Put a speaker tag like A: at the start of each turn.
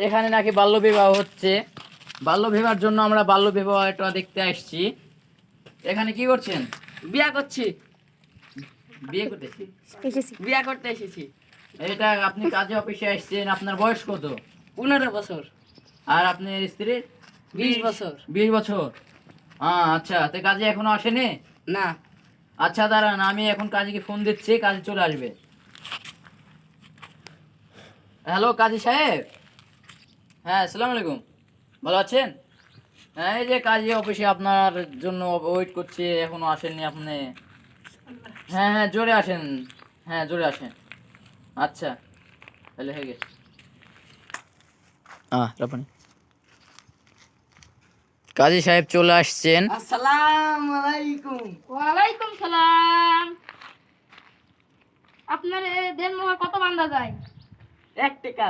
A: এখানে নাকি বাল্যবিবাহ হচ্ছে। বাল্যবিবাহের জন্য আমরা বাল্যবিবাহটা দেখতে আসছি। এখানে কি করছেন?
B: বিয়া করছি।
A: বিয়ে করতেছি।
B: বিয়া করতে এসেছি।
A: এটা আপনি কাজে অফিসে আসছেন, আপনার বয়স কত?
B: 15 বছর।
A: আর আপনার স্ত্রীর?
B: 20 বছর।
A: 20 বছর। আচ্ছা, তো কাজে এখনো আসেনি?
B: না।
A: আচ্ছা দাঁড়ান, আমি এখন কাজীকে ফোন দিচ্ছি, কাজী চলে আসবে। হ্যালো কাজী সাহেব। হ্যাঁ, আসসালামু আলাইকুম। ভালো আছেন? হ্যাঁ, এই যে কাজী অফিসে আপনার জন্য ওয়েট করছি, এখনো আসেননি আপনি। হ্যাঁ হ্যাঁ, জোরে আসেন। হ্যাঁ, জোরে আসেন। আচ্ছা, তাহলে হয়ে গেছে। রাপনি কাজী সাহেব চলে আসছেন।
B: আসসালামু আলাইকুম।
C: ওয়ালাইকুম সালাম। আপনার দেড় মোহর কত বান্ধা যায়?
B: 1 টাকা।